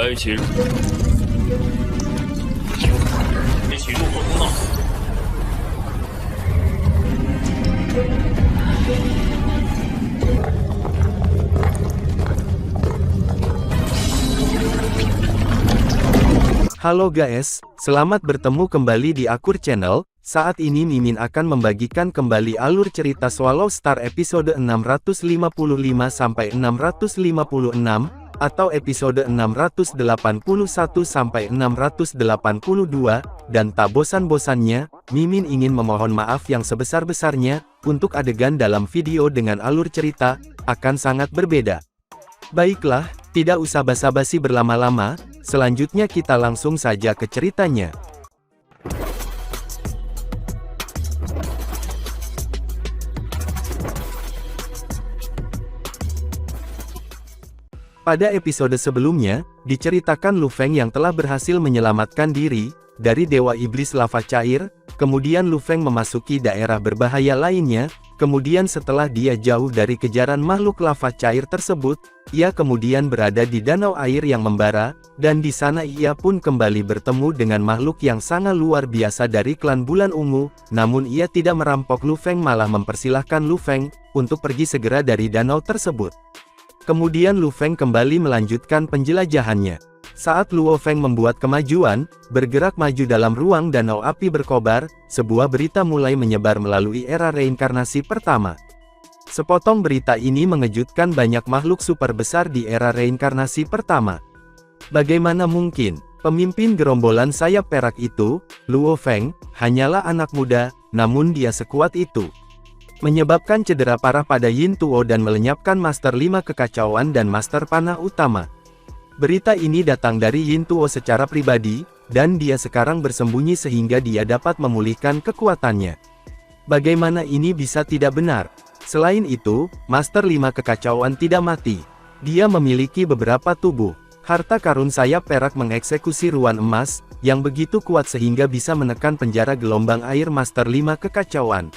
来，请一起入破通道。Halo guys, selamat bertemu kembali di Akur Channel. Saat ini Mimin akan membagikan kembali alur cerita Swallow Star episode 655-656 atau episode 681-682, dan tak bosan-bosannya, Mimin ingin memohon maaf yang sebesar-besarnya untuk adegan dalam video dengan alur cerita akan sangat berbeda. Baiklah, tidak usah basa-basi berlama-lama, selanjutnya kita langsung saja ke ceritanya. Pada episode sebelumnya, diceritakan Lu Feng yang telah berhasil menyelamatkan diri dari Dewa Iblis Lava Cair, kemudian Lu Feng memasuki daerah berbahaya lainnya, kemudian setelah dia jauh dari kejaran makhluk lava cair tersebut, ia kemudian berada di danau air yang membara, dan di sana ia pun kembali bertemu dengan makhluk yang sangat luar biasa dari klan Bulan Ungu, namun ia tidak merampok Lu Feng, malah mempersilahkan Lu Feng untuk pergi segera dari danau tersebut. Kemudian Lu Feng kembali melanjutkan penjelajahannya. Saat Luo Feng membuat kemajuan, bergerak maju dalam ruang danau api berkobar, sebuah berita mulai menyebar melalui era reinkarnasi pertama. Sepotong berita ini mengejutkan banyak makhluk super besar di era reinkarnasi pertama. Bagaimana mungkin, pemimpin gerombolan sayap perak itu, Luo Feng, hanyalah anak muda, namun dia sekuat itu. Menyebabkan cedera parah pada Yin Tuo dan melenyapkan Master 5 Kekacauan dan Master Panah Utama. Berita ini datang dari Yin Tuo secara pribadi, dan dia sekarang bersembunyi sehingga dia dapat memulihkan kekuatannya. Bagaimana ini bisa tidak benar? Selain itu, Master 5 Kekacauan tidak mati. Dia memiliki beberapa tubuh. Harta karun sayap perak mengeksekusi ruan emas, yang begitu kuat sehingga bisa menekan penjara gelombang air Master 5 Kekacauan.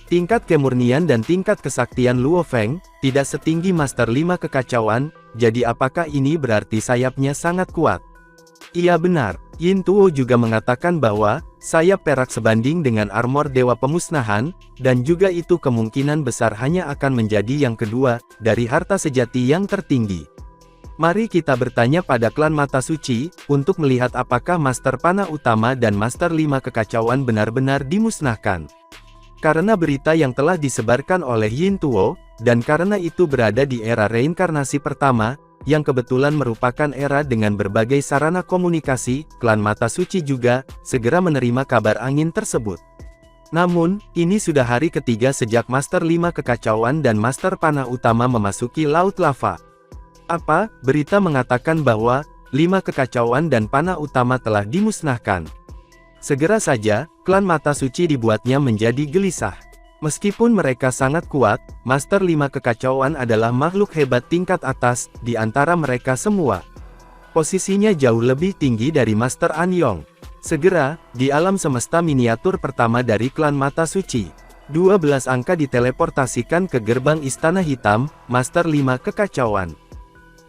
Tingkat kemurnian dan tingkat kesaktian Luo Feng tidak setinggi Master 5 Kekacauan, jadi apakah ini berarti sayapnya sangat kuat? Iya benar, Yin Tuo juga mengatakan bahwa sayap perak sebanding dengan armor Dewa Pemusnahan, dan juga itu kemungkinan besar hanya akan menjadi yang kedua dari harta sejati yang tertinggi. Mari kita bertanya pada klan Mata Suci untuk melihat apakah Master Panah Utama dan Master 5 Kekacauan benar-benar dimusnahkan. Karena berita yang telah disebarkan oleh Yin Tuo, dan karena itu berada di era reinkarnasi pertama, yang kebetulan merupakan era dengan berbagai sarana komunikasi, klan Mata Suci juga segera menerima kabar angin tersebut. Namun, ini sudah hari ketiga sejak Master 5 Kekacauan dan Master Panah Utama memasuki Laut Lava. Apa? Berita mengatakan bahwa 5 Kekacauan dan Panah Utama telah dimusnahkan. Segera saja, klan Mata Suci dibuatnya menjadi gelisah. Meskipun mereka sangat kuat, Master 5 Kekacauan adalah makhluk hebat tingkat atas di antara mereka semua. Posisinya jauh lebih tinggi dari Master Anyong. Segera, di alam semesta miniatur pertama dari klan Mata Suci, 12 angka diteleportasikan ke gerbang Istana Hitam, Master 5 Kekacauan.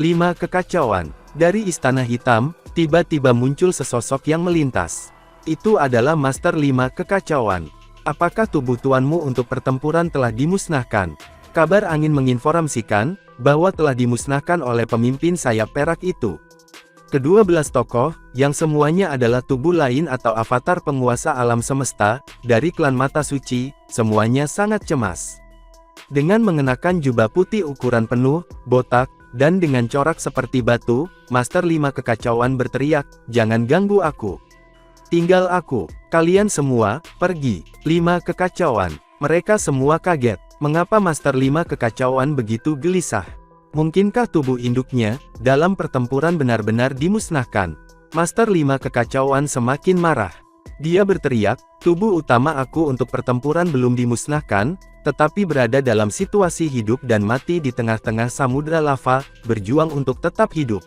5 Kekacauan. Dari Istana Hitam, tiba-tiba muncul sesosok yang melintas. Itu adalah Master 5 Kekacauan. Apakah tubuh tuanmu untuk pertempuran telah dimusnahkan? Kabar angin menginformasikan bahwa telah dimusnahkan oleh pemimpin sayap perak itu. Kedua belas tokoh, yang semuanya adalah tubuh lain atau avatar penguasa alam semesta, dari klan Mata Suci, semuanya sangat cemas. Dengan mengenakan jubah putih ukuran penuh, botak, dan dengan corak seperti batu, Master 5 Kekacauan berteriak, "Jangan ganggu aku. Tinggal aku, kalian semua, pergi." 5 Kekacauan. Mereka semua kaget. Mengapa Master 5 Kekacauan begitu gelisah? Mungkinkah tubuh induknya, dalam pertempuran benar-benar dimusnahkan? Master 5 Kekacauan semakin marah. Dia berteriak, "Tubuh utama aku untuk pertempuran belum dimusnahkan, tetapi berada dalam situasi hidup dan mati di tengah-tengah samudera lava, berjuang untuk tetap hidup.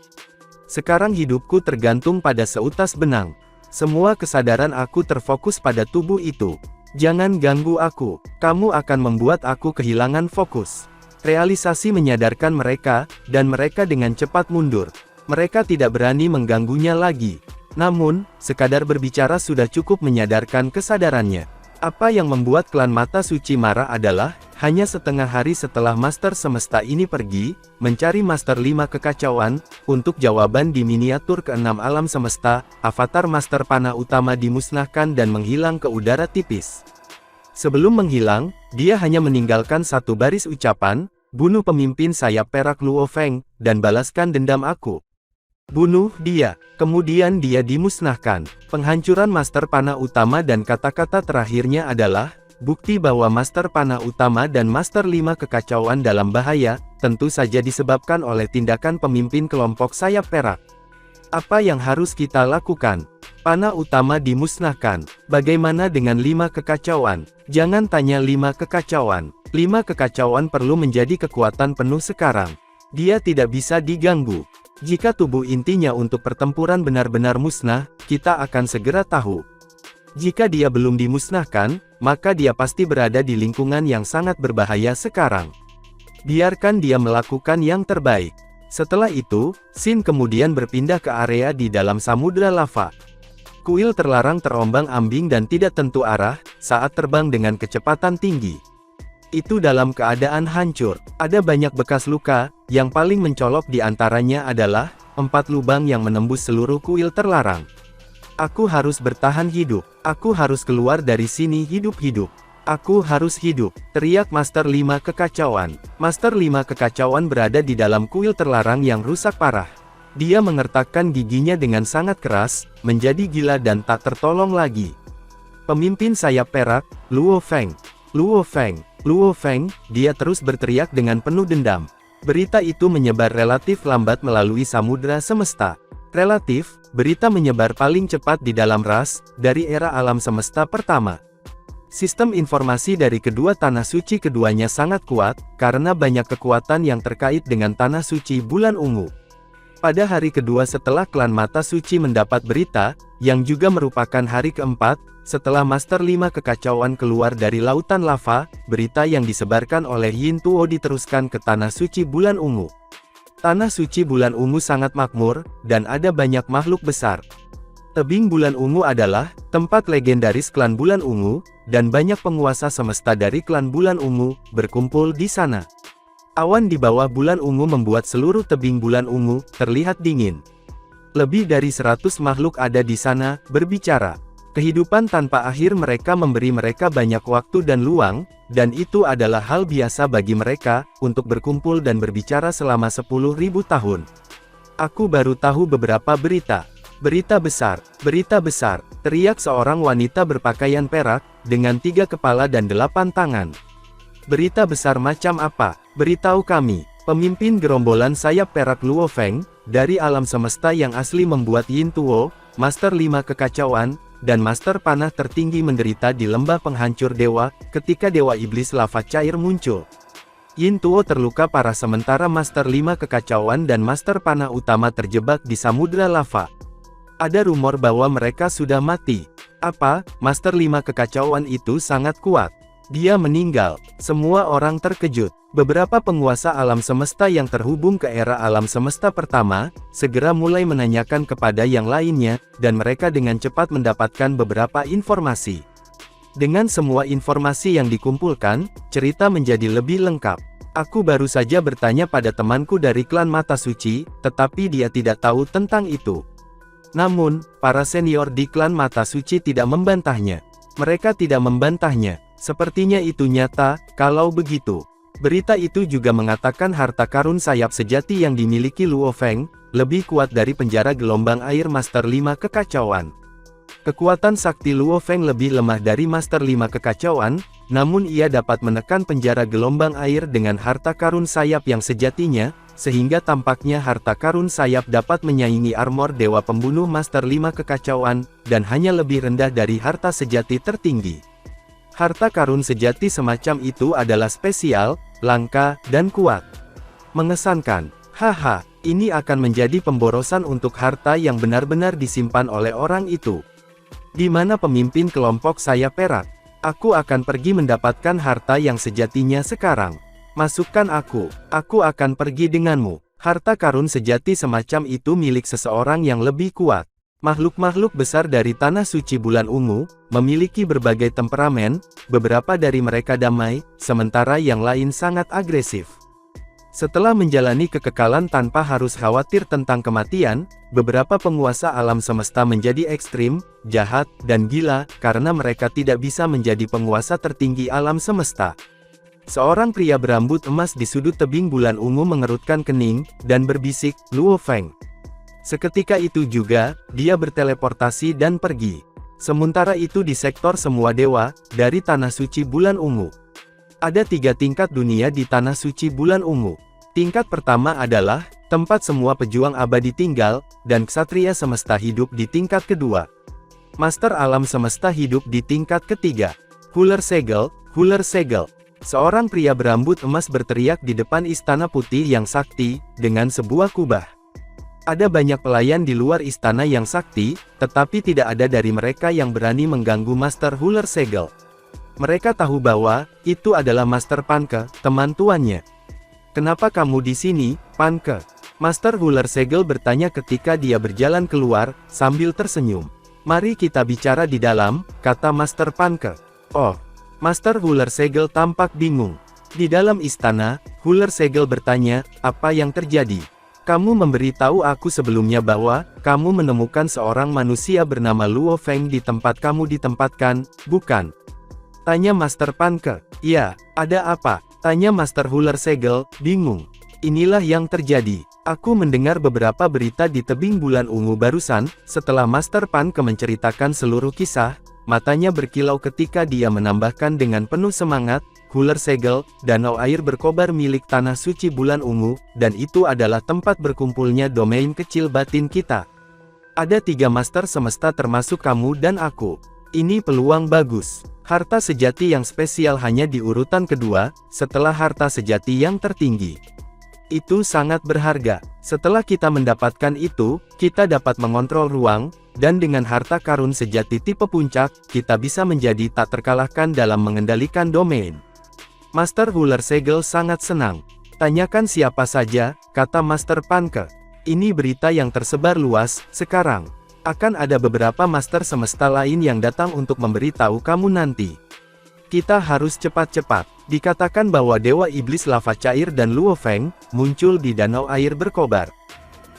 Sekarang hidupku tergantung pada seutas benang. Semua kesadaran aku terfokus pada tubuh itu. Jangan ganggu aku, kamu akan membuat aku kehilangan fokus." Realisasi menyadarkan mereka, dan mereka dengan cepat mundur. Mereka tidak berani mengganggunya lagi. Namun, sekadar berbicara sudah cukup menyadarkan kesadarannya. Apa yang membuat klan Mata Suci marah adalah, hanya setengah hari setelah Master Semesta ini pergi, mencari Master 5 Kekacauan, untuk jawaban di miniatur ke-6 alam semesta, avatar Master Panah Utama dimusnahkan dan menghilang ke udara tipis. Sebelum menghilang, dia hanya meninggalkan satu baris ucapan, bunuh pemimpin sayap perak Luo Feng, dan balaskan dendam aku. Bunuh dia, kemudian dia dimusnahkan. Penghancuran Master Panah Utama dan kata-kata terakhirnya adalah, bukti bahwa Master Panah Utama dan Master 5 Kekacauan dalam bahaya, tentu saja disebabkan oleh tindakan pemimpin kelompok sayap perak. Apa yang harus kita lakukan? Panah Utama dimusnahkan. Bagaimana dengan 5 Kekacauan? Jangan tanya 5 Kekacauan. 5 Kekacauan perlu menjadi kekuatan penuh sekarang. Dia tidak bisa diganggu. Jika tubuh intinya untuk pertempuran benar-benar musnah, kita akan segera tahu. Jika dia belum dimusnahkan, maka dia pasti berada di lingkungan yang sangat berbahaya sekarang. Biarkan dia melakukan yang terbaik. Setelah itu, Xin kemudian berpindah ke area di dalam samudera lava. Kuil terlarang terombang-ambing dan tidak tentu arah, saat terbang dengan kecepatan tinggi. Itu dalam keadaan hancur. Ada banyak bekas luka, yang paling mencolok di antaranya adalah 4 lubang yang menembus seluruh kuil terlarang. Aku harus bertahan hidup. Aku harus keluar dari sini hidup-hidup. Aku harus hidup, teriak Master 5 Kekacauan. Master 5 Kekacauan berada di dalam kuil terlarang yang rusak parah. Dia mengertakkan giginya dengan sangat keras, menjadi gila dan tak tertolong lagi. Pemimpin sayap perak, Luo Feng. Luo Feng. Luo Feng, dia terus berteriak dengan penuh dendam. Berita itu menyebar relatif lambat melalui samudera semesta. Relatif, berita menyebar paling cepat di dalam ras, dari era alam semesta pertama. Sistem informasi dari kedua tanah suci keduanya sangat kuat, karena banyak kekuatan yang terkait dengan tanah suci bulan ungu. Pada hari kedua setelah klan Mata Suci mendapat berita, yang juga merupakan hari keempat, setelah Master 5 Kekacauan keluar dari lautan lava, berita yang disebarkan oleh Yin Tuo diteruskan ke Tanah Suci Bulan Ungu. Tanah Suci Bulan Ungu sangat makmur, dan ada banyak makhluk besar. Tebing Bulan Ungu adalah tempat legendaris klan Bulan Ungu, dan banyak penguasa semesta dari klan Bulan Ungu berkumpul di sana. Awan di bawah bulan ungu membuat seluruh tebing bulan ungu terlihat dingin. Lebih dari 100 makhluk ada di sana, berbicara. Kehidupan tanpa akhir mereka memberi mereka banyak waktu dan luang, dan itu adalah hal biasa bagi mereka, untuk berkumpul dan berbicara selama 10.000 tahun. Aku baru tahu beberapa berita. Berita besar, teriak seorang wanita berpakaian perak, dengan 3 kepala dan 8 tangan. Berita besar macam apa? Beritahu kami. Pemimpin gerombolan sayap perak Luo Feng, dari alam semesta yang asli membuat Yin Tuo, Master 5 Kekacauan, dan Master Panah tertinggi menderita di lembah penghancur dewa, ketika Dewa Iblis Lava Cair muncul. Yin Tuo terluka parah sementara Master 5 Kekacauan dan Master Panah Utama terjebak di samudera lava. Ada rumor bahwa mereka sudah mati. Apa? Master 5 Kekacauan itu sangat kuat. Dia meninggal. Semua orang terkejut. Beberapa penguasa alam semesta yang terhubung ke era alam semesta pertama, segera mulai menanyakan kepada yang lainnya, dan mereka dengan cepat mendapatkan beberapa informasi. Dengan semua informasi yang dikumpulkan, cerita menjadi lebih lengkap. Aku baru saja bertanya pada temanku dari klan Mata Suci, tetapi dia tidak tahu tentang itu. Namun, para senior di klan Mata Suci tidak membantahnya. Mereka tidak membantahnya. Sepertinya itu nyata. Kalau begitu, berita itu juga mengatakan harta karun sayap sejati yang dimiliki Luo Feng, lebih kuat dari penjara gelombang air Master 5 Kekacauan. Kekuatan sakti Luo Feng lebih lemah dari Master 5 Kekacauan, namun ia dapat menekan penjara gelombang air dengan harta karun sayap yang sejatinya, sehingga tampaknya harta karun sayap dapat menyaingi armor Dewa Pembunuh Master 5 Kekacauan, dan hanya lebih rendah dari harta sejati tertinggi. Harta karun sejati semacam itu adalah spesial, langka, dan kuat. Mengesankan. Haha, ini akan menjadi pemborosan untuk harta yang benar-benar disimpan oleh orang itu. Di mana pemimpin kelompok sayap perak? Aku akan pergi mendapatkan harta yang sejatinya sekarang. Masukkan aku akan pergi denganmu. Harta karun sejati semacam itu milik seseorang yang lebih kuat. Makhluk-makhluk besar dari Tanah Suci Bulan Ungu, memiliki berbagai temperamen, beberapa dari mereka damai, sementara yang lain sangat agresif. Setelah menjalani kekekalan tanpa harus khawatir tentang kematian, beberapa penguasa alam semesta menjadi ekstrim, jahat, dan gila, karena mereka tidak bisa menjadi penguasa tertinggi alam semesta. Seorang pria berambut emas di sudut tebing bulan ungu mengerutkan kening, dan berbisik, "Luo Feng." Seketika itu juga, dia berteleportasi dan pergi. Sementara itu di sektor semua dewa, dari Tanah Suci Bulan Ungu. Ada 3 tingkat dunia di Tanah Suci Bulan Ungu. Tingkat pertama adalah, tempat semua pejuang abadi tinggal, dan ksatria semesta hidup di tingkat kedua. Master alam semesta hidup di tingkat ketiga. Huler Segel, Huler Segel. Seorang pria berambut emas berteriak di depan istana putih yang sakti, dengan sebuah kubah. Ada banyak pelayan di luar istana yang sakti, tetapi tidak ada dari mereka yang berani mengganggu Master Huler Segel. Mereka tahu bahwa, itu adalah Master Panke, teman tuannya. "Kenapa kamu di sini, Panke?" Master Huler Segel bertanya ketika dia berjalan keluar, sambil tersenyum. "Mari kita bicara di dalam," kata Master Panke. "Oh." Master Huler Segel tampak bingung. Di dalam istana, Huler Segel bertanya, "Apa yang terjadi? Kamu memberitahu aku sebelumnya bahwa, kamu menemukan seorang manusia bernama Luo Feng di tempat kamu ditempatkan, bukan?" Tanya Master Panke. "Ya, ada apa?" Tanya Master Huler Segel, bingung. "Inilah yang terjadi. Aku mendengar beberapa berita di tebing bulan ungu barusan." Setelah Master Panke menceritakan seluruh kisah, matanya berkilau ketika dia menambahkan dengan penuh semangat, "Huler Segel, danau air berkobar milik Tanah Suci Bulan Ungu, dan itu adalah tempat berkumpulnya domain kecil batin kita. Ada 3 master semesta termasuk kamu dan aku. Ini peluang bagus. Harta sejati yang spesial hanya di urutan kedua, setelah harta sejati yang tertinggi. Itu sangat berharga. Setelah kita mendapatkan itu, kita dapat mengontrol ruang, dan dengan harta karun sejati tipe puncak, kita bisa menjadi tak terkalahkan dalam mengendalikan domain." Master Huler Segel sangat senang. "Tanyakan siapa saja," kata Master Panke. "Ini berita yang tersebar luas, sekarang. Akan ada beberapa master semesta lain yang datang untuk memberitahu kamu nanti. Kita harus cepat-cepat." Dikatakan bahwa Dewa Iblis Lava Cair dan Luo Feng, muncul di danau air berkobar.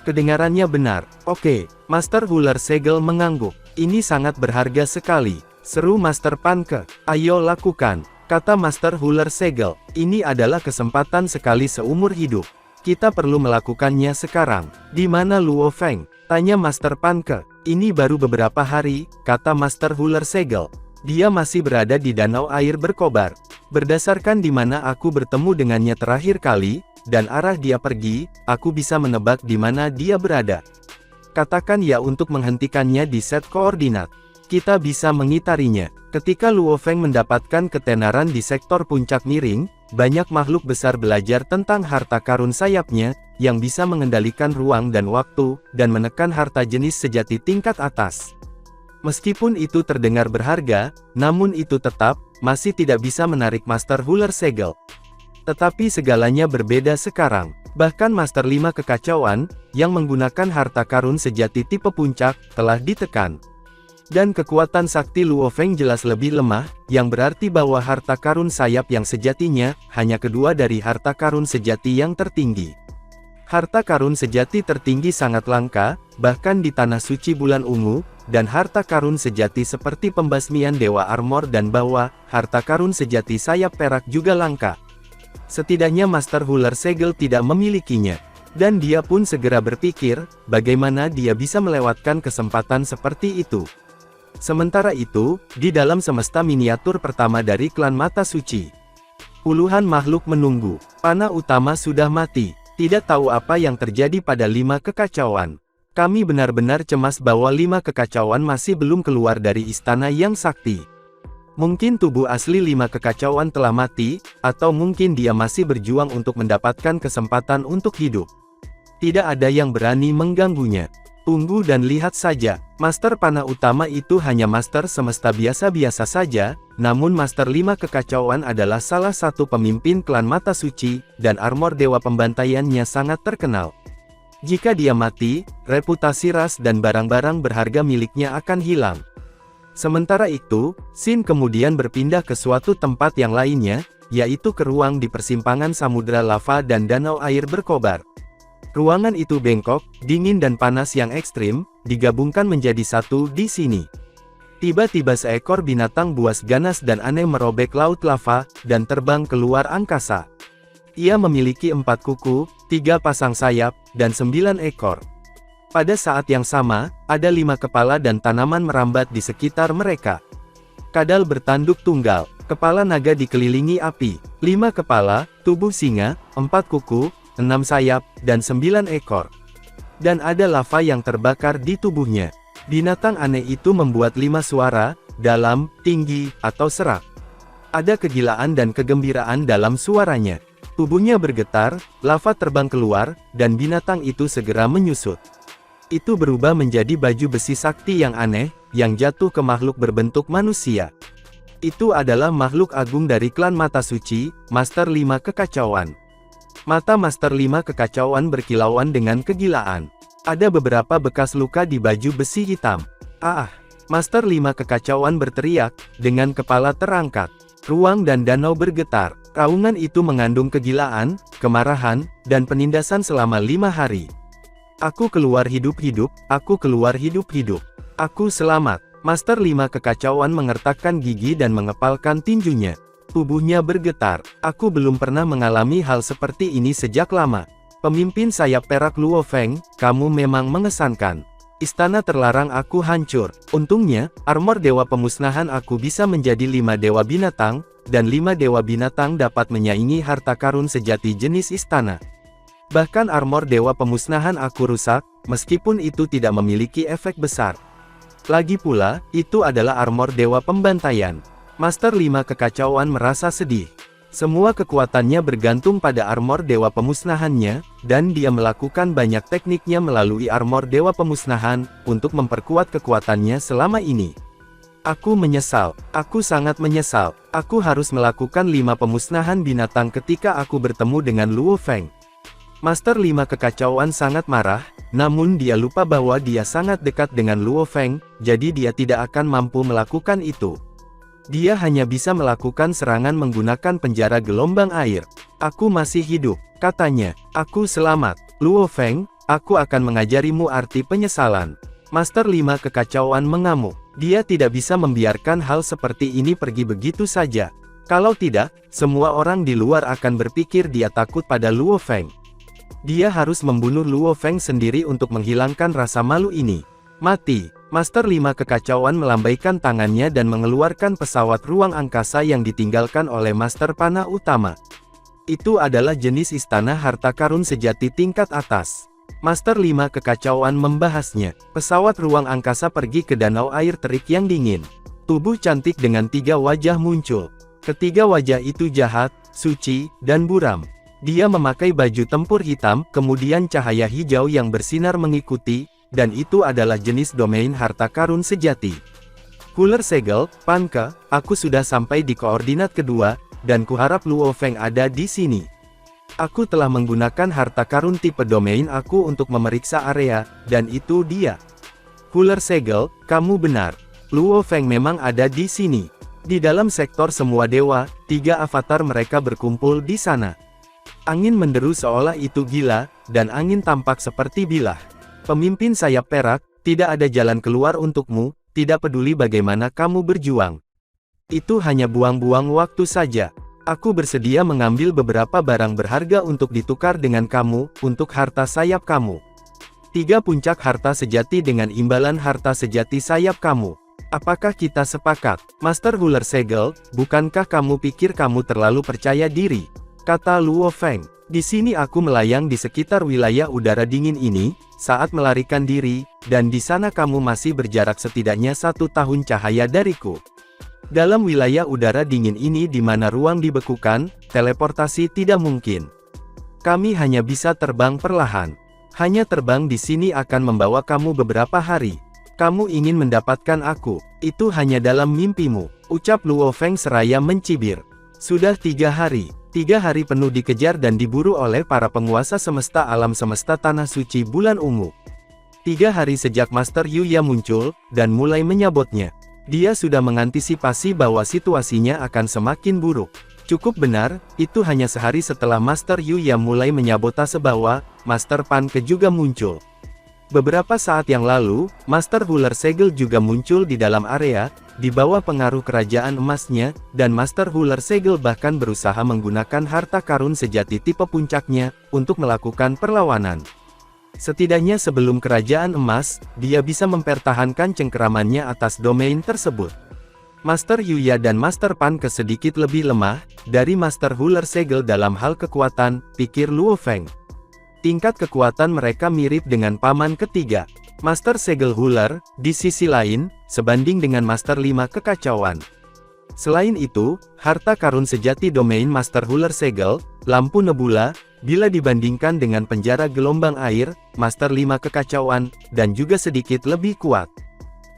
Kedengarannya benar. "Oke." Master Huler Segel mengangguk. "Ini sangat berharga sekali," seru Master Panke. "Ayo lakukan," kata Master Huler Segel. "Ini adalah kesempatan sekali seumur hidup. Kita perlu melakukannya sekarang." "Di mana Luo Feng?" tanya Master Panke. "Ini baru beberapa hari," kata Master Huler Segel. "Dia masih berada di danau air berkobar. Berdasarkan di mana aku bertemu dengannya terakhir kali, dan arah dia pergi, aku bisa menebak di mana dia berada. Katakan ya untuk menghentikannya di set koordinat. Kita bisa mengitarinya." Ketika Luo Feng mendapatkan ketenaran di sektor puncak miring, banyak makhluk besar belajar tentang harta karun sayapnya, yang bisa mengendalikan ruang dan waktu, dan menekan harta jenis sejati tingkat atas. Meskipun itu terdengar berharga, namun itu tetap, masih tidak bisa menarik Master Huler Segel. Tetapi segalanya berbeda sekarang. Bahkan Master 5 Kekacauan, yang menggunakan harta karun sejati tipe puncak, telah ditekan. Dan kekuatan sakti Luo Feng jelas lebih lemah, yang berarti bahwa harta karun sayap yang sejatinya, hanya kedua dari harta karun sejati yang tertinggi. Harta karun sejati tertinggi sangat langka, bahkan di Tanah Suci Bulan Ungu, dan harta karun sejati seperti pembasmian Dewa Armor dan Bawa, harta karun sejati sayap perak juga langka. Setidaknya Master Huler Segel tidak memilikinya. Dan dia pun segera berpikir, bagaimana dia bisa melewatkan kesempatan seperti itu. Sementara itu, di dalam semesta miniatur pertama dari klan Mata Suci, puluhan makhluk menunggu. Panah utama sudah mati. Tidak tahu apa yang terjadi pada 5 kekacauan. Kami benar-benar cemas bahwa 5 kekacauan masih belum keluar dari istana yang sakti. Mungkin tubuh asli 5 kekacauan telah mati, atau mungkin dia masih berjuang untuk mendapatkan kesempatan untuk hidup. Tidak ada yang berani mengganggunya. Tunggu dan lihat saja, Master Panah Utama itu hanya Master Semesta biasa-biasa saja, namun Master 5 Kekacauan adalah salah satu pemimpin klan Mata Suci, dan armor Dewa Pembantaiannya sangat terkenal. Jika dia mati, reputasi ras dan barang-barang berharga miliknya akan hilang. Sementara itu, Sin kemudian berpindah ke suatu tempat yang lainnya, yaitu ke ruang di persimpangan samudera lava dan danau air berkobar. Ruangan itu bengkok, dingin dan panas yang ekstrim, digabungkan menjadi satu di sini. Tiba-tiba seekor binatang buas ganas dan aneh merobek laut lava, dan terbang keluar angkasa. Ia memiliki 4 kuku, 3 pasang sayap, dan 9 ekor. Pada saat yang sama, ada 5 kepala dan tanaman merambat di sekitar mereka. Kadal bertanduk tunggal, kepala naga dikelilingi api, 5 kepala, tubuh singa, 4 kuku, 6 sayap, dan 9 ekor. Dan ada lava yang terbakar di tubuhnya. Binatang aneh itu membuat 5 suara, dalam, tinggi, atau serak. Ada kegilaan dan kegembiraan dalam suaranya. Tubuhnya bergetar, lava terbang keluar, dan binatang itu segera menyusut. Itu berubah menjadi baju besi sakti yang aneh, yang jatuh ke makhluk berbentuk manusia. Itu adalah makhluk agung dari klan Mata Suci, Master 5 Kekacauan. Mata Master 5 Kekacauan berkilauan dengan kegilaan. Ada beberapa bekas luka di baju besi hitam. Ah! Master 5 Kekacauan berteriak, dengan kepala terangkat. Ruang dan danau bergetar. Raungan itu mengandung kegilaan, kemarahan, dan penindasan selama 5 hari. Aku keluar hidup-hidup, aku keluar hidup-hidup. Aku selamat. Master 5 Kekacauan mengertakkan gigi dan mengepalkan tinjunya. Tubuhnya bergetar. Aku belum pernah mengalami hal seperti ini sejak lama. Pemimpin sayap perak Luo Feng, kamu memang mengesankan. Istana terlarang aku hancur. Untungnya, armor dewa pemusnahan aku bisa menjadi 5 dewa binatang, dan 5 dewa binatang dapat menyaingi harta karun sejati jenis istana. Bahkan armor dewa pemusnahan aku rusak, meskipun itu tidak memiliki efek besar. Lagi pula, itu adalah armor dewa pembantaian. Master 5 Kekacauan merasa sedih. Semua kekuatannya bergantung pada armor dewa pemusnahannya, dan dia melakukan banyak tekniknya melalui armor dewa pemusnahan, untuk memperkuat kekuatannya selama ini. Aku menyesal, aku sangat menyesal, aku harus melakukan 5 pemusnahan binatang ketika aku bertemu dengan Luo Feng. Master 5 Kekacauan sangat marah, namun dia lupa bahwa dia sangat dekat dengan Luo Feng, jadi dia tidak akan mampu melakukan itu. Dia hanya bisa melakukan serangan menggunakan penjara gelombang air. Aku masih hidup, katanya. Aku selamat. Luo Feng, aku akan mengajarimu arti penyesalan. Master 5 Kekacauan mengamuk. Dia tidak bisa membiarkan hal seperti ini pergi begitu saja. Kalau tidak, semua orang di luar akan berpikir dia takut pada Luo Feng. Dia harus membunuh Luo Feng sendiri untuk menghilangkan rasa malu ini. Mati. Master 5 Kekacauan melambaikan tangannya dan mengeluarkan pesawat ruang angkasa yang ditinggalkan oleh Master Panah Utama. Itu adalah jenis istana harta karun sejati tingkat atas. Master 5 Kekacauan membahasnya. Pesawat ruang angkasa pergi ke danau air terik yang dingin. Tubuh cantik dengan 3 wajah muncul. Ketiga wajah itu jahat, suci, dan buram. Dia memakai baju tempur hitam, kemudian cahaya hijau yang bersinar mengikuti, dan itu adalah jenis domain harta karun sejati. Cooler Segel, Panke, aku sudah sampai di koordinat kedua, dan kuharap Luo Feng ada di sini. Aku telah menggunakan harta karun tipe domain aku untuk memeriksa area, dan itu dia. Cooler Segel, kamu benar. Luo Feng memang ada di sini. Di dalam sektor semua dewa, 3 avatar mereka berkumpul di sana. Angin menderu seolah itu gila, dan angin tampak seperti bilah. Pemimpin sayap perak, tidak ada jalan keluar untukmu, tidak peduli bagaimana kamu berjuang. Itu hanya buang-buang waktu saja. Aku bersedia mengambil beberapa barang berharga untuk ditukar dengan kamu, untuk harta sayap kamu. 3 puncak harta sejati dengan imbalan harta sejati sayap kamu. Apakah kita sepakat? Master Cooler Segel, bukankah kamu pikir kamu terlalu percaya diri? Kata Luo Feng. Di sini aku melayang di sekitar wilayah udara dingin ini, saat melarikan diri, dan di sana kamu masih berjarak setidaknya 1 tahun cahaya dariku. Dalam wilayah udara dingin ini di mana ruang dibekukan, teleportasi tidak mungkin. Kami hanya bisa terbang perlahan. Hanya terbang di sini akan membawa kamu beberapa hari. Kamu ingin mendapatkan aku, itu hanya dalam mimpimu, ucap Luo Feng seraya mencibir. Sudah 3 hari. 3 hari penuh dikejar dan diburu oleh para penguasa semesta alam semesta tanah suci bulan ungu. 3 hari sejak Master Yuya muncul, dan mulai menyabotnya. Dia sudah mengantisipasi bahwa situasinya akan semakin buruk. Cukup benar, itu hanya sehari setelah Master Yuya mulai menyabotase bahwa Master Pan Ke juga muncul. Beberapa saat yang lalu, Master Huller Segel juga muncul di dalam area, di bawah pengaruh kerajaan emasnya, dan Master Huller Segel bahkan berusaha menggunakan harta karun sejati tipe puncaknya, untuk melakukan perlawanan. Setidaknya sebelum kerajaan emas, dia bisa mempertahankan cengkeramannya atas domain tersebut. Master Yuya dan Master Pan Ke sedikit lebih lemah, dari Master Huller Segel dalam hal kekuatan, pikir Luo Feng. Tingkat kekuatan mereka mirip dengan paman ketiga, Master Segel Huller, di sisi lain, sebanding dengan Master 5 Kekacauan. Selain itu, harta karun sejati domain Master Huller Segel, lampu nebula, bila dibandingkan dengan penjara gelombang air, Master 5 Kekacauan, dan juga sedikit lebih kuat.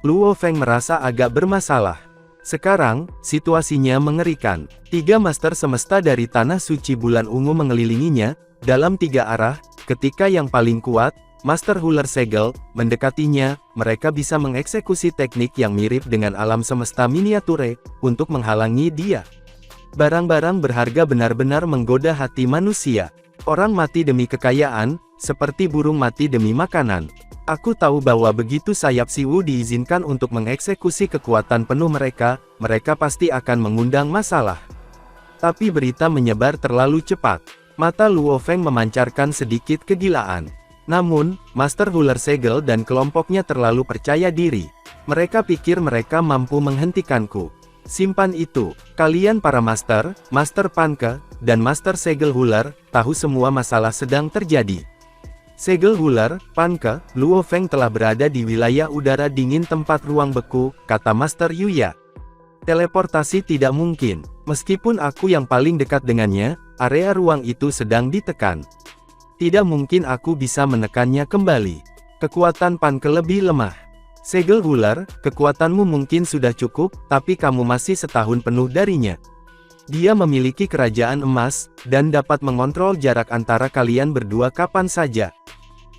Luo Feng merasa agak bermasalah. Sekarang, situasinya mengerikan. 3 master semesta dari tanah suci bulan ungu mengelilinginya, dalam 3 arah, ketika yang paling kuat, Master Huller Segel, mendekatinya, mereka bisa mengeksekusi teknik yang mirip dengan alam semesta miniature, untuk menghalangi dia. Barang-barang berharga benar-benar menggoda hati manusia. Orang mati demi kekayaan, seperti burung mati demi makanan. Aku tahu bahwa begitu sayap Siwu diizinkan untuk mengeksekusi kekuatan penuh mereka pasti akan mengundang masalah. Tapi berita menyebar terlalu cepat. Mata Luo Feng memancarkan sedikit kegilaan. Namun, Master Huller Segel dan kelompoknya terlalu percaya diri. Mereka pikir mereka mampu menghentikanku. Simpan itu, kalian para Master, Master Pan Ke, dan Master Segel Huller, tahu semua masalah sedang terjadi. Segel Huller, Pan Ke, Luo Feng telah berada di wilayah udara dingin tempat ruang beku, kata Master Yuya. Teleportasi tidak mungkin, meskipun aku yang paling dekat dengannya, area ruang itu sedang ditekan. Tidak mungkin aku bisa menekannya kembali. Kekuatan Pan Ke lebih lemah. Segel Huller, kekuatanmu mungkin sudah cukup, tapi kamu masih setahun penuh darinya. Dia memiliki kerajaan emas, dan dapat mengontrol jarak antara kalian berdua kapan saja.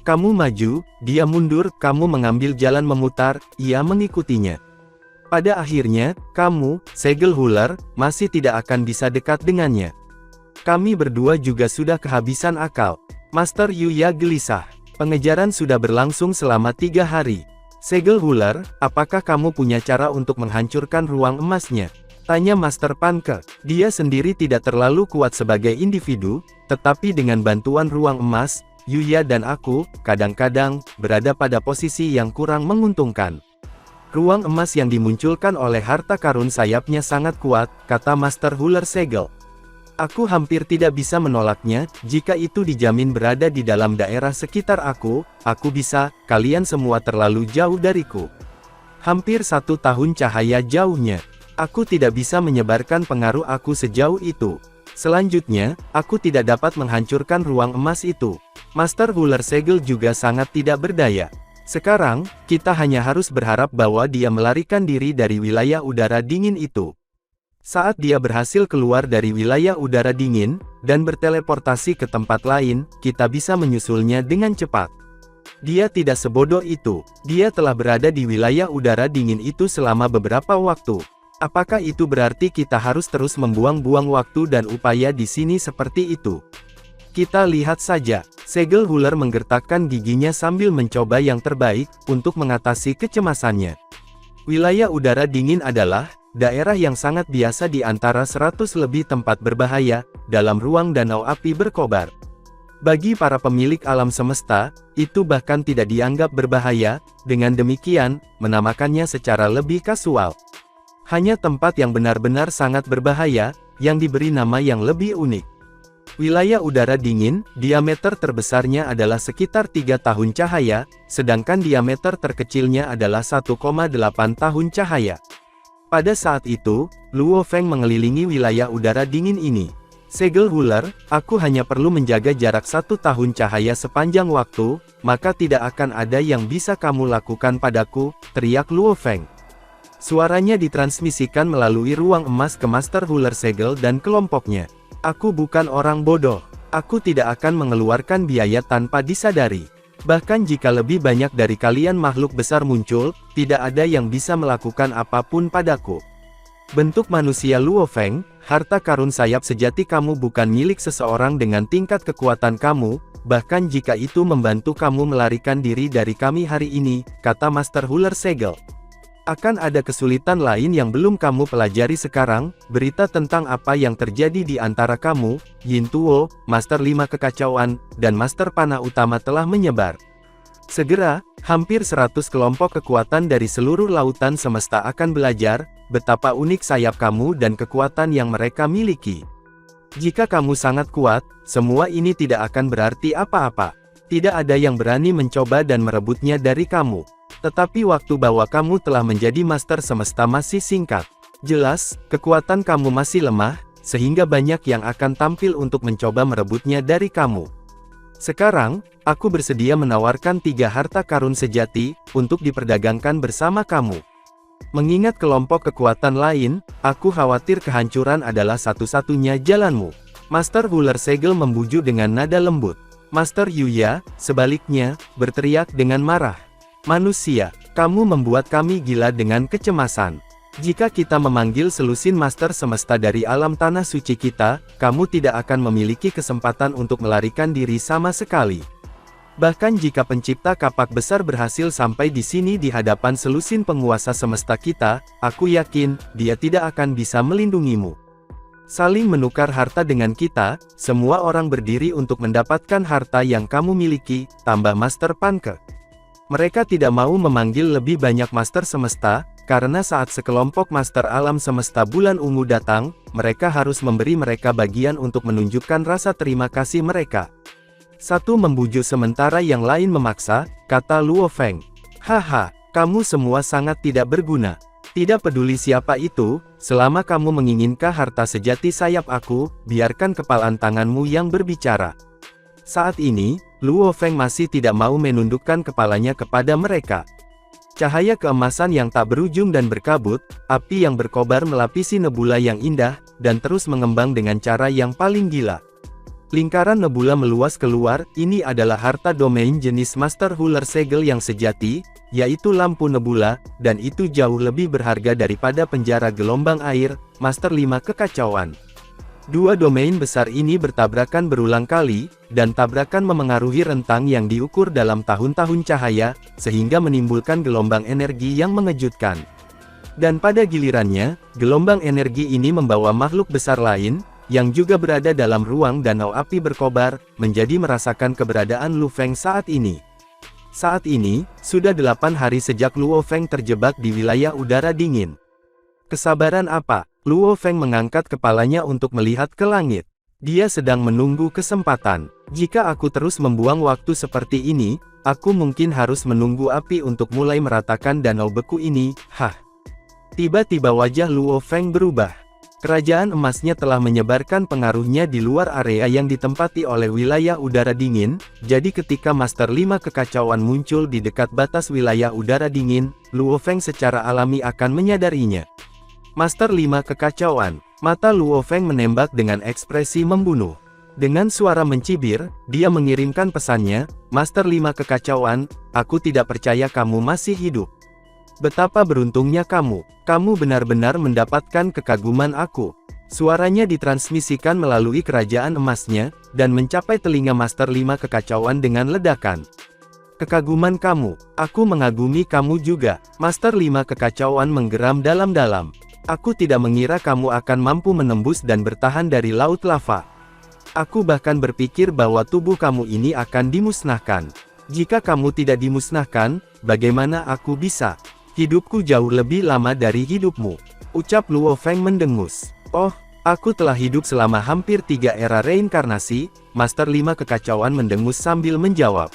Kamu maju, dia mundur, kamu mengambil jalan memutar, ia mengikutinya. Pada akhirnya, kamu, Segel Huller, masih tidak akan bisa dekat dengannya. Kami berdua juga sudah kehabisan akal. Master Yuya gelisah. Pengejaran sudah berlangsung selama 3 hari. Segel Huller, apakah kamu punya cara untuk menghancurkan ruang emasnya? Tanya Master Pan Ke. Dia sendiri tidak terlalu kuat sebagai individu, tetapi dengan bantuan ruang emas, Yuya dan aku, kadang-kadang, berada pada posisi yang kurang menguntungkan. Ruang emas yang dimunculkan oleh harta karun sayapnya sangat kuat, kata Master Huller Segel. Aku hampir tidak bisa menolaknya, jika itu dijamin berada di dalam daerah sekitar aku bisa, kalian semua terlalu jauh dariku. Hampir 1 tahun cahaya jauhnya. Aku tidak bisa menyebarkan pengaruh aku sejauh itu. Selanjutnya, aku tidak dapat menghancurkan ruang emas itu. Master Huller Segel juga sangat tidak berdaya. Sekarang, kita hanya harus berharap bahwa dia melarikan diri dari wilayah udara dingin itu. Saat dia berhasil keluar dari wilayah udara dingin, dan berteleportasi ke tempat lain, kita bisa menyusulnya dengan cepat. Dia tidak sebodoh itu. Dia telah berada di wilayah udara dingin itu selama beberapa waktu. Apakah itu berarti kita harus terus membuang-buang waktu dan upaya di sini seperti itu? Kita lihat saja. Segel Huller menggertakkan giginya sambil mencoba yang terbaik, untuk mengatasi kecemasannya. Wilayah udara dingin adalah daerah yang sangat biasa di antara 100 lebih tempat berbahaya, dalam ruang danau api berkobar. Bagi para pemilik alam semesta, itu bahkan tidak dianggap berbahaya, dengan demikian, menamakannya secara lebih kasual. Hanya tempat yang benar-benar sangat berbahaya, yang diberi nama yang lebih unik. Wilayah udara dingin, diameter terbesarnya adalah sekitar 3 tahun cahaya, sedangkan diameter terkecilnya adalah 1,8 tahun cahaya. Pada saat itu, Luo Feng mengelilingi wilayah udara dingin ini. Segel Huller, aku hanya perlu menjaga jarak 1 tahun cahaya sepanjang waktu, maka tidak akan ada yang bisa kamu lakukan padaku, teriak Luo Feng. Suaranya ditransmisikan melalui ruang emas ke Master Huller Segel dan kelompoknya. Aku bukan orang bodoh. Aku tidak akan mengeluarkan biaya tanpa disadari. Bahkan jika lebih banyak dari kalian makhluk besar muncul, tidak ada yang bisa melakukan apapun padaku. Bentuk manusia Luo Feng, harta karun sayap sejati kamu bukan milik seseorang dengan tingkat kekuatan kamu, bahkan jika itu membantu kamu melarikan diri dari kami hari ini, kata Master Huller Segel. Akan ada kesulitan lain yang belum kamu pelajari sekarang, berita tentang apa yang terjadi di antara kamu, Yin Tuo, Master 5 Kekacauan, dan Master Panah Utama telah menyebar. Segera, hampir 100 kelompok kekuatan dari seluruh lautan semesta akan belajar, betapa unik sayap kamu dan kekuatan yang mereka miliki. Jika kamu sangat kuat, semua ini tidak akan berarti apa-apa. Tidak ada yang berani mencoba dan merebutnya dari kamu. Tetapi waktu bahwa kamu telah menjadi master semesta masih singkat. Jelas, kekuatan kamu masih lemah, sehingga banyak yang akan tampil untuk mencoba merebutnya dari kamu. Sekarang, aku bersedia menawarkan 3 harta karun sejati, untuk diperdagangkan bersama kamu. Mengingat kelompok kekuatan lain, aku khawatir kehancuran adalah satu-satunya jalanmu. Master Huller Segel membujuk dengan nada lembut. Master Yuya, sebaliknya, berteriak dengan marah. Manusia, kamu membuat kami gila dengan kecemasan. Jika kita memanggil selusin master semesta dari alam tanah suci kita, kamu tidak akan memiliki kesempatan untuk melarikan diri sama sekali. Bahkan jika pencipta kapak besar berhasil sampai di sini di hadapan selusin penguasa semesta kita, aku yakin, dia tidak akan bisa melindungimu. Saling menukar harta dengan kita, semua orang berdiri untuk mendapatkan harta yang kamu miliki, tambah Master Panke. Mereka tidak mau memanggil lebih banyak master semesta, karena saat sekelompok master alam semesta bulan ungu datang, mereka harus memberi mereka bagian untuk menunjukkan rasa terima kasih mereka. Satu membujuk sementara yang lain memaksa, kata Luo Feng. Haha, kamu semua sangat tidak berguna. Tidak peduli siapa itu, selama kamu menginginkan harta sejati sayap aku, biarkan kepalan tanganmu yang berbicara. Saat ini, Luo Feng masih tidak mau menundukkan kepalanya kepada mereka. Cahaya keemasan yang tak berujung dan berkabut, api yang berkobar melapisi nebula yang indah, dan terus mengembang dengan cara yang paling gila. Lingkaran nebula meluas keluar, ini adalah harta domain jenis Master Huller Segel yang sejati, yaitu lampu nebula, dan itu jauh lebih berharga daripada penjara gelombang air, Master 5 Kekacauan. Dua domain besar ini bertabrakan berulang kali, dan tabrakan memengaruhi rentang yang diukur dalam tahun-tahun cahaya, sehingga menimbulkan gelombang energi yang mengejutkan. Dan pada gilirannya, gelombang energi ini membawa makhluk besar lain, yang juga berada dalam ruang danau api berkobar, menjadi merasakan keberadaan Lu Feng saat ini. Saat ini, sudah 8 hari sejak Luo Feng terjebak di wilayah udara dingin. Kesabaran apa? Luo Feng mengangkat kepalanya untuk melihat ke langit. Dia sedang menunggu kesempatan. Jika aku terus membuang waktu seperti ini, aku mungkin harus menunggu api untuk mulai meratakan danau beku ini. Hah. Tiba-tiba wajah Luo Feng berubah. Kerajaan emasnya telah menyebarkan pengaruhnya di luar area yang ditempati oleh wilayah udara dingin, jadi ketika Master 5 Kekacauan muncul di dekat batas wilayah udara dingin, Luo Feng secara alami akan menyadarinya. Master 5 Kekacauan, mata Luo Feng menembak dengan ekspresi membunuh. Dengan suara mencibir, dia mengirimkan pesannya, Master 5 Kekacauan, aku tidak percaya kamu masih hidup. Betapa beruntungnya kamu benar-benar mendapatkan kekaguman aku. Suaranya ditransmisikan melalui kerajaan emasnya, dan mencapai telinga Master 5 Kekacauan dengan ledakan. Kekaguman kamu, aku mengagumi kamu juga. Master 5 Kekacauan menggeram dalam-dalam. Aku tidak mengira kamu akan mampu menembus dan bertahan dari laut lava. Aku bahkan berpikir bahwa tubuh kamu ini akan dimusnahkan. Jika kamu tidak dimusnahkan, bagaimana aku bisa? Hidupku jauh lebih lama dari hidupmu. Ucap Luo Feng mendengus. Oh, aku telah hidup selama hampir 3 era reinkarnasi, Master 5 Kekacauan mendengus sambil menjawab.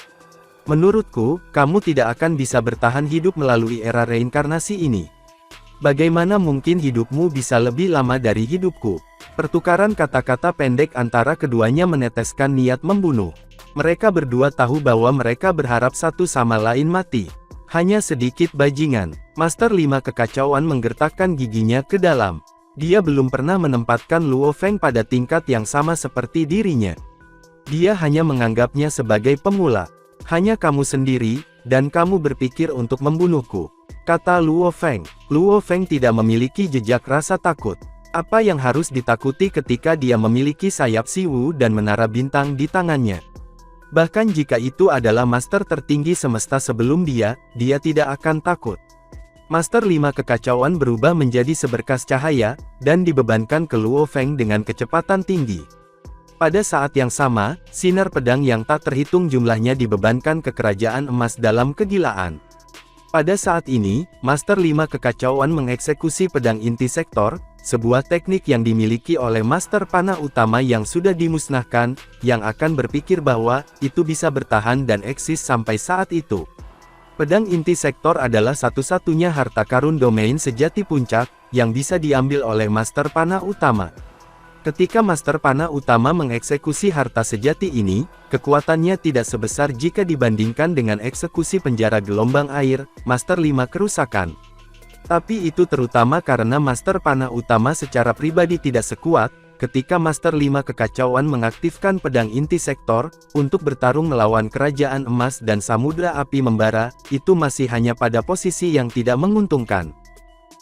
Menurutku, kamu tidak akan bisa bertahan hidup melalui era reinkarnasi ini. Bagaimana mungkin hidupmu bisa lebih lama dari hidupku? Pertukaran kata-kata pendek antara keduanya meneteskan niat membunuh. Mereka berdua tahu bahwa mereka berharap satu sama lain mati. Hanya sedikit bajingan. Master 5 Kekacauan menggertakkan giginya ke dalam. Dia belum pernah menempatkan Luo Feng pada tingkat yang sama seperti dirinya. Dia hanya menganggapnya sebagai pemula. Hanya kamu sendiri, dan kamu berpikir untuk membunuhku, kata Luo Feng. Luo Feng tidak memiliki jejak rasa takut. Apa yang harus ditakuti ketika dia memiliki sayap Siwu dan menara bintang di tangannya? Bahkan jika itu adalah master tertinggi semesta sebelum dia tidak akan takut. Master 5 Kekacauan berubah menjadi seberkas cahaya, dan dibebankan ke Luo Feng dengan kecepatan tinggi. Pada saat yang sama, sinar pedang yang tak terhitung jumlahnya dibebankan ke kerajaan emas dalam kegilaan. Pada saat ini, Master 5 Kekacauan mengeksekusi pedang inti sektor, sebuah teknik yang dimiliki oleh Master Panah Utama yang sudah dimusnahkan, yang akan berpikir bahwa itu bisa bertahan dan eksis sampai saat itu. Pedang inti sektor adalah satu-satunya harta karun domain sejati puncak, yang bisa diambil oleh Master Panah Utama. Ketika Master Panah Utama mengeksekusi harta sejati ini, kekuatannya tidak sebesar jika dibandingkan dengan eksekusi penjara gelombang air, Master 5 Kerusakan. Tapi itu terutama karena Master Panah Utama secara pribadi tidak sekuat, ketika Master 5 Kekacauan mengaktifkan pedang inti sektor, untuk bertarung melawan kerajaan emas dan samudra api membara, itu masih hanya pada posisi yang tidak menguntungkan.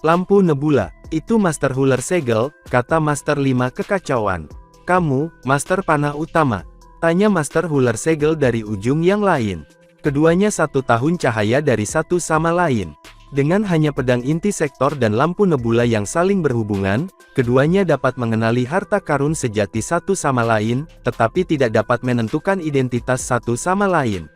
Lampu nebula, itu Master Huller Segel, kata Master 5 Kekacauan. Kamu, Master Panah Utama? Tanya Master Huller Segel dari ujung yang lain. Keduanya satu tahun cahaya dari satu sama lain. Dengan hanya pedang inti sektor dan lampu nebula yang saling berhubungan, keduanya dapat mengenali harta karun sejati satu sama lain, tetapi tidak dapat menentukan identitas satu sama lain.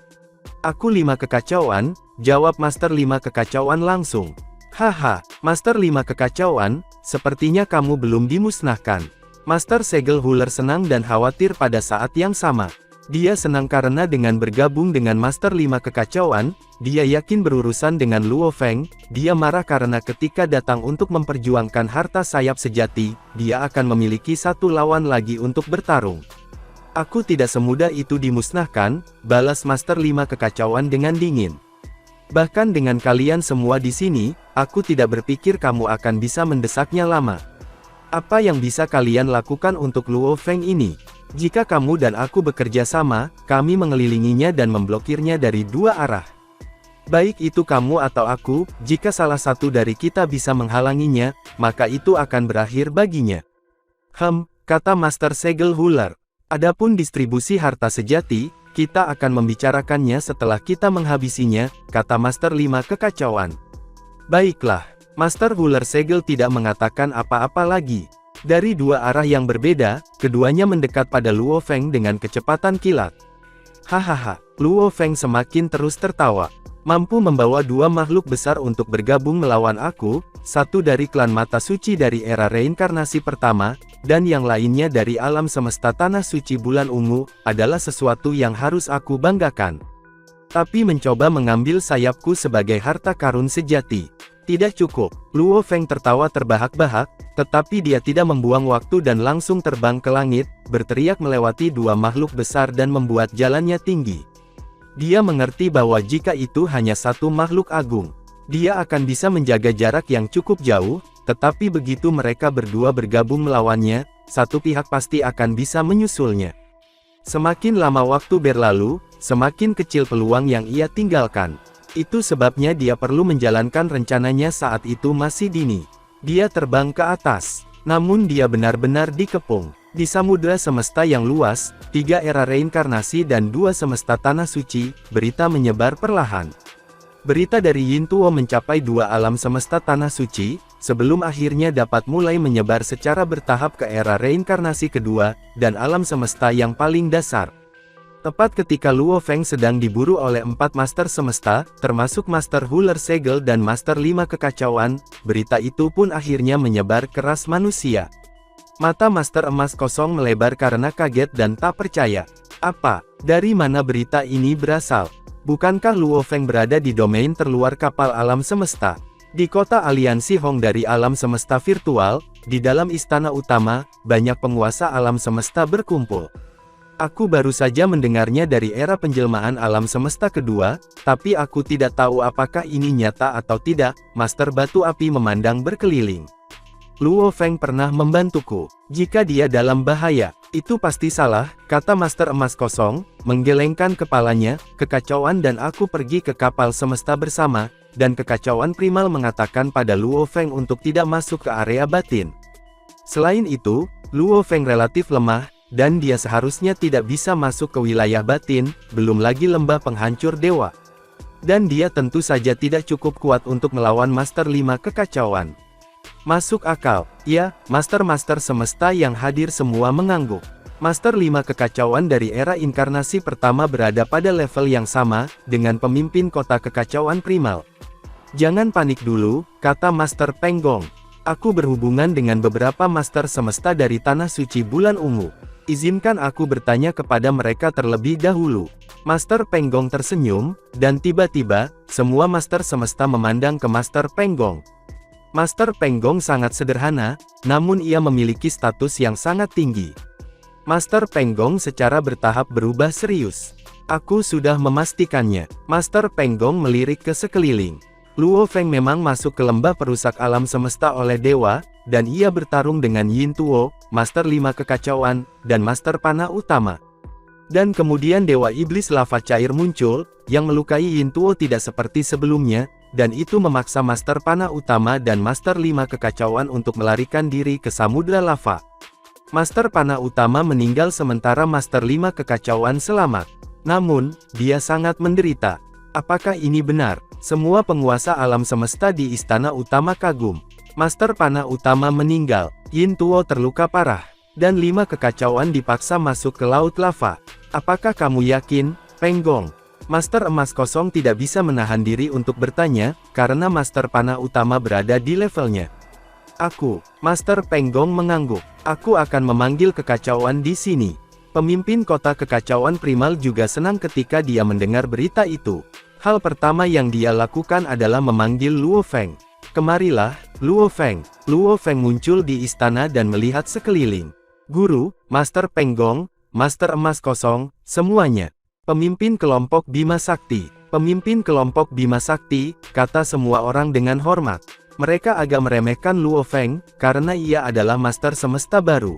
Aku 5 Kekacauan, jawab Master 5 Kekacauan langsung. Haha, Master 5 Kekacauan, sepertinya kamu belum dimusnahkan. Master Segel Huller senang dan khawatir pada saat yang sama. Dia senang karena dengan bergabung dengan Master 5 Kekacauan, dia yakin berurusan dengan Luo Feng. Dia marah karena ketika datang untuk memperjuangkan harta sayap sejati, dia akan memiliki satu lawan lagi untuk bertarung. Aku tidak semudah itu dimusnahkan, balas Master 5 Kekacauan dengan dingin. Bahkan dengan kalian semua di sini, aku tidak berpikir kamu akan bisa mendesaknya lama. Apa yang bisa kalian lakukan untuk Luo Feng ini? Jika kamu dan aku bekerja sama, kami mengelilinginya dan memblokirnya dari dua arah. Baik itu kamu atau aku, jika salah satu dari kita bisa menghalanginya, maka itu akan berakhir baginya. Kata Master Segel Huller. Adapun distribusi harta sejati, kita akan membicarakannya setelah kita menghabisinya, kata Master 5 Kekacauan. Baiklah, Master Huller Segel tidak mengatakan apa-apa lagi. Dari dua arah yang berbeda, keduanya mendekat pada Luo Feng dengan kecepatan kilat. Hahaha, Luo Feng semakin terus tertawa. Mampu membawa dua makhluk besar untuk bergabung melawan aku, satu dari klan mata suci dari era reinkarnasi pertama, dan yang lainnya dari alam semesta tanah suci bulan ungu, adalah sesuatu yang harus aku banggakan. Tapi mencoba mengambil sayapku sebagai harta karun sejati. Tidak cukup. Luo Feng tertawa terbahak-bahak, tetapi dia tidak membuang waktu dan langsung terbang ke langit, berteriak melewati dua makhluk besar dan membuat jalannya tinggi. Dia mengerti bahwa jika itu hanya satu makhluk agung, dia akan bisa menjaga jarak yang cukup jauh, tetapi begitu mereka berdua bergabung melawannya, satu pihak pasti akan bisa menyusulnya. Semakin lama waktu berlalu, semakin kecil peluang yang ia tinggalkan. Itu sebabnya dia perlu menjalankan rencananya saat itu masih dini. Dia terbang ke atas, namun dia benar-benar dikepung. Di samudra semesta yang luas, 3 era reinkarnasi dan 2 semesta tanah suci, berita menyebar perlahan. Berita dari Yin Tuo mencapai 2 alam semesta tanah suci, sebelum akhirnya dapat mulai menyebar secara bertahap ke era reinkarnasi kedua, dan alam semesta yang paling dasar. Tepat ketika Luo Feng sedang diburu oleh 4 Master Semesta, termasuk Master Huller Segel dan Master 5 Kekacauan, berita itu pun akhirnya menyebar ke ras manusia. Mata Master Emas kosong melebar karena kaget dan tak percaya. Apa? Dari mana berita ini berasal? Bukankah Luo Feng berada di domain terluar kapal alam semesta? Di kota aliansi Hong dari alam semesta virtual, di dalam istana utama, banyak penguasa alam semesta berkumpul. Aku baru saja mendengarnya dari era penjelmaan alam semesta kedua, tapi aku tidak tahu apakah ini nyata atau tidak. Master Batu Api memandang berkeliling. Luo Feng pernah membantuku. Jika dia dalam bahaya, itu pasti salah, kata Master Emas Kosong, menggelengkan kepalanya. Kekacauan dan aku pergi ke kapal semesta bersama, dan kekacauan primal mengatakan pada Luo Feng untuk tidak masuk ke area batin. Selain itu, Luo Feng relatif lemah, dan dia seharusnya tidak bisa masuk ke wilayah batin, belum lagi lembah penghancur dewa. Dan dia tentu saja tidak cukup kuat untuk melawan Master 5 kekacauan. Masuk akal, ya, Master-Master semesta yang hadir semua mengangguk. Master 5 kekacauan dari era inkarnasi pertama berada pada level yang sama, dengan pemimpin kota kekacauan primal. Jangan panik dulu, kata Master Penggong. Aku berhubungan dengan beberapa Master semesta dari Tanah Suci Bulan Ungu. Izinkan aku bertanya kepada mereka terlebih dahulu. Master Penggong tersenyum, dan tiba-tiba, semua Master semesta memandang ke Master Penggong. Master Penggong sangat sederhana, namun ia memiliki status yang sangat tinggi. Master Penggong secara bertahap berubah serius. Aku sudah memastikannya. Master Penggong melirik ke sekeliling. Luo Feng memang masuk ke lembah perusak alam semesta oleh dewa, dan ia bertarung dengan Yin Tuo, Master 5 kekacauan, dan Master Panah Utama. Dan kemudian Dewa Iblis Lava Cair muncul, yang melukai Yin Tuo tidak seperti sebelumnya, dan itu memaksa Master Panah Utama dan Master 5 kekacauan untuk melarikan diri ke Samudra Lava. Master Panah Utama meninggal sementara Master 5 kekacauan selamat. Namun, dia sangat menderita. Apakah ini benar? Semua penguasa alam semesta di Istana Utama kagum. Master Panah Utama meninggal, Yin Tuo terluka parah, dan 5 kekacauan dipaksa masuk ke Laut Lava. Apakah kamu yakin, Penggong? Master Emas Kosong tidak bisa menahan diri untuk bertanya, karena Master Panah Utama berada di levelnya. Aku, Master Penggong mengangguk. Aku akan memanggil kekacauan di sini. Pemimpin kota kekacauan primal juga senang ketika dia mendengar berita itu. Hal pertama yang dia lakukan adalah memanggil Luo Feng. Kemarilah, Luo Feng. Luo Feng muncul di istana dan melihat sekeliling. Guru, Master Penggong, Master Emas Kosong, semuanya. Pemimpin kelompok Bima Sakti. Pemimpin kelompok Bima Sakti, kata semua orang dengan hormat. Mereka agak meremehkan Luo Feng, karena ia adalah Master Semesta baru.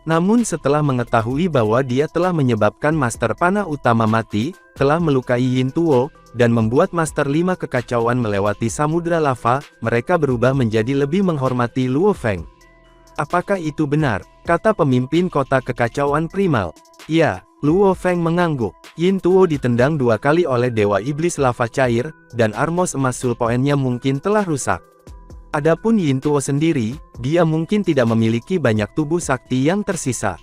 Namun setelah mengetahui bahwa dia telah menyebabkan Master Panah Utama mati, telah melukai Yin Tuo, dan membuat Master 5 kekacauan melewati Samudra Lava, mereka berubah menjadi lebih menghormati Luo Feng. Apakah itu benar? Kata pemimpin kota kekacauan primal. Ya, Luo Feng mengangguk. Yin Tuo ditendang 2 kali oleh Dewa Iblis Lava Cair, dan Armos Emas Sulpoennya mungkin telah rusak. Adapun Yin Tuo sendiri, dia mungkin tidak memiliki banyak tubuh sakti yang tersisa.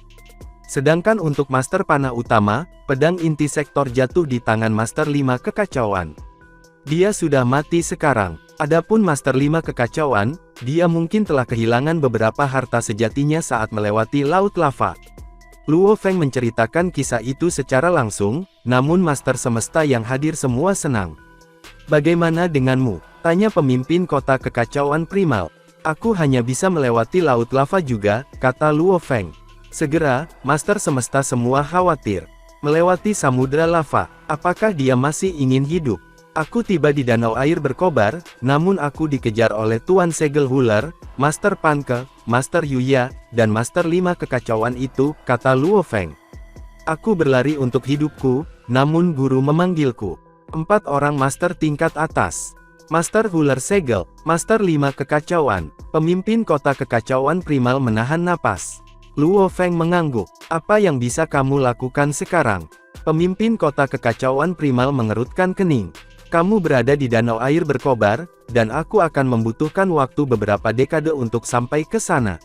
Sedangkan untuk Master Panah Utama, pedang inti sektor jatuh di tangan Master 5 kekacauan. Dia sudah mati sekarang. Adapun Master 5 kekacauan, dia mungkin telah kehilangan beberapa harta sejatinya saat melewati Laut Lava. Luo Feng menceritakan kisah itu secara langsung, namun Master Semesta yang hadir semua senang. Bagaimana denganmu? Tanya pemimpin kota kekacauan primal. Aku hanya bisa melewati Laut Lava juga, kata Luo Feng. Segera, Master Semesta semua khawatir. Melewati Samudra Lava, apakah dia masih ingin hidup? Aku tiba di danau air berkobar, namun aku dikejar oleh Tuan Segel Huler, Master Panke, Master Yuya, dan Master 5 kekacauan itu, kata Luo Feng. Aku berlari untuk hidupku, namun guru memanggilku. 4 orang Master tingkat atas. Master Huler Segel, Master 5 kekacauan, pemimpin kota kekacauan primal menahan napas. Luo Feng mengangguk. Apa yang bisa kamu lakukan sekarang? Pemimpin kota kekacauan primal mengerutkan kening. Kamu berada di danau air berkobar, dan aku akan membutuhkan waktu beberapa dekade untuk sampai ke sana.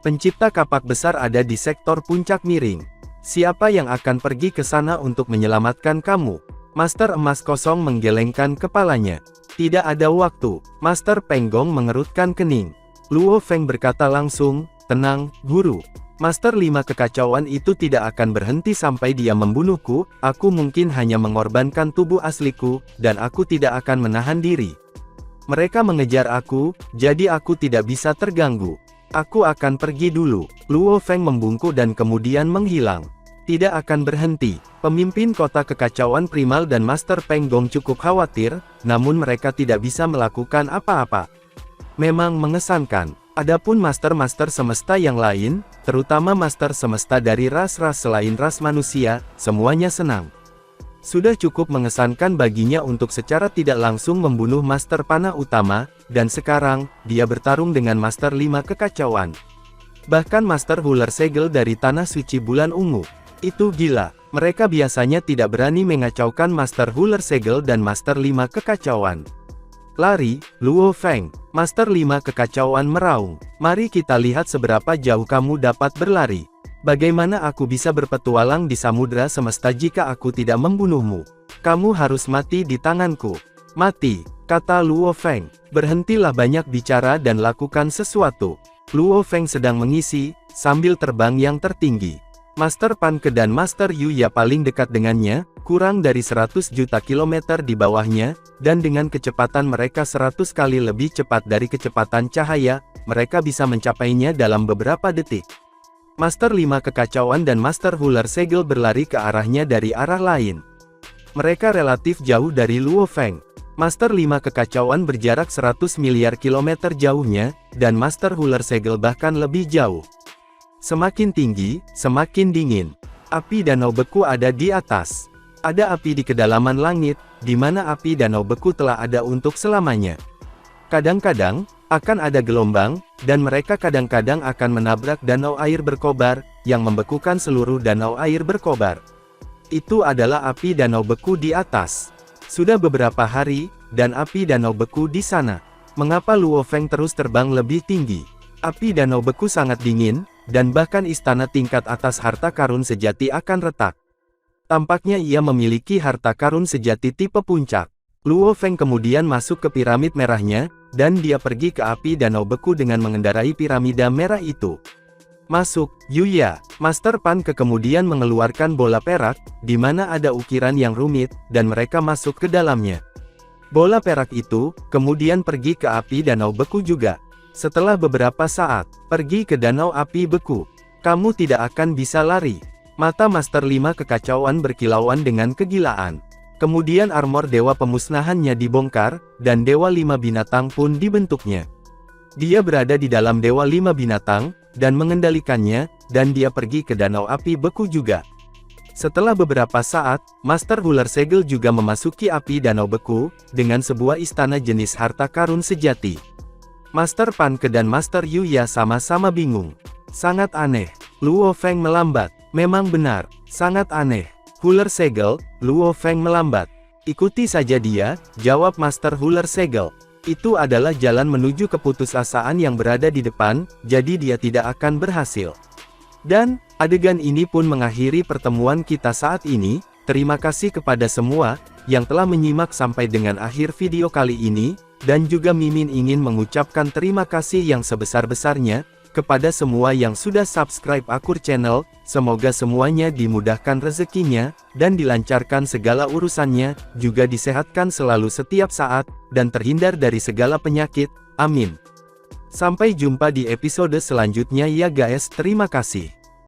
Pencipta kapak besar ada di sektor puncak miring. Siapa yang akan pergi ke sana untuk menyelamatkan kamu? Master Emas Kosong menggelengkan kepalanya. Tidak ada waktu. Master Penggong mengerutkan kening. Luo Feng berkata langsung, tenang, guru. Master 5 kekacauan itu tidak akan berhenti sampai dia membunuhku, aku mungkin hanya mengorbankan tubuh asliku, dan aku tidak akan menahan diri. Mereka mengejar aku, jadi aku tidak bisa terganggu. Aku akan pergi dulu. Luo Feng membungkuk dan kemudian menghilang. Tidak akan berhenti. Pemimpin kota kekacauan primal dan Master Peng Gong cukup khawatir, namun mereka tidak bisa melakukan apa-apa. Memang mengesankan. Adapun master-master semesta yang lain, terutama master semesta dari ras-ras selain ras manusia, semuanya senang. Sudah cukup mengesankan baginya untuk secara tidak langsung membunuh master panah utama, dan sekarang, dia bertarung dengan master 5 kekacauan. Bahkan master Huller Segel dari Tanah Suci Bulan Ungu. Itu gila, mereka biasanya tidak berani mengacaukan master Huller Segel dan master 5 kekacauan. Lari, Luo Feng. Master 5 kekacauan meraung. Mari kita lihat seberapa jauh kamu dapat berlari. Bagaimana aku bisa berpetualang di samudera semesta jika aku tidak membunuhmu? Kamu harus mati di tanganku. Mati, kata Luo Feng. Berhentilah banyak bicara dan lakukan sesuatu. Luo Feng sedang mengisi, sambil terbang yang tertinggi. Master Pan Ke dan Master Yu Ya paling dekat dengannya, kurang dari 100 juta kilometer di bawahnya, dan dengan kecepatan mereka 100 kali lebih cepat dari kecepatan cahaya, mereka bisa mencapainya dalam beberapa detik. Master 5 kekacauan dan Master Huller Segel berlari ke arahnya dari arah lain. Mereka relatif jauh dari Luo Feng. Master 5 kekacauan berjarak 100 miliar kilometer jauhnya, dan Master Huller Segel bahkan lebih jauh. Semakin tinggi, semakin dingin. Api danau beku ada di atas. Ada api di kedalaman langit, di mana api danau beku telah ada untuk selamanya. Kadang-kadang, akan ada gelombang, dan mereka kadang-kadang akan menabrak danau air berkobar, yang membekukan seluruh danau air berkobar. Itu adalah api danau beku di atas. Sudah beberapa hari, dan api danau beku di sana. Mengapa Luo Feng terus terbang lebih tinggi? Api danau beku sangat dingin, dan bahkan istana tingkat atas harta karun sejati akan retak. Tampaknya ia memiliki harta karun sejati tipe puncak. Luo Feng kemudian masuk ke piramid merahnya, dan dia pergi ke api danau beku dengan mengendarai piramida merah itu. Masuk, Yuya. Master Pan Ke kemudian mengeluarkan bola perak, di mana ada ukiran yang rumit, dan mereka masuk ke dalamnya. Bola perak itu, kemudian pergi ke api danau beku juga. Setelah beberapa saat, pergi ke danau api beku. Kamu tidak akan bisa lari. Mata Master 5 kekacauan berkilauan dengan kegilaan. Kemudian armor dewa pemusnahannya dibongkar, dan dewa 5 binatang pun dibentuknya. Dia berada di dalam dewa 5 binatang, dan mengendalikannya, dan dia pergi ke danau api beku juga. Setelah beberapa saat, Master Huller Segel juga memasuki api danau beku, dengan sebuah istana jenis harta karun sejati. Master Pan Ke dan Master Yu Ya sama-sama bingung. Sangat aneh. Luo Feng melambat. Memang benar, sangat aneh. Huller Segel, Luo Feng melambat. Ikuti saja dia, jawab Master Huller Segel. Itu adalah jalan menuju keputusasaan yang berada di depan, jadi dia tidak akan berhasil. Dan, adegan ini pun mengakhiri pertemuan kita saat ini. Terima kasih kepada semua, yang telah menyimak sampai dengan akhir video kali ini. Dan juga Mimin ingin mengucapkan terima kasih yang sebesar-besarnya, kepada semua yang sudah subscribe Akur Channel, semoga semuanya dimudahkan rezekinya, dan dilancarkan segala urusannya, juga disehatkan selalu setiap saat, dan terhindar dari segala penyakit, amin. Sampai jumpa di episode selanjutnya ya guys, terima kasih.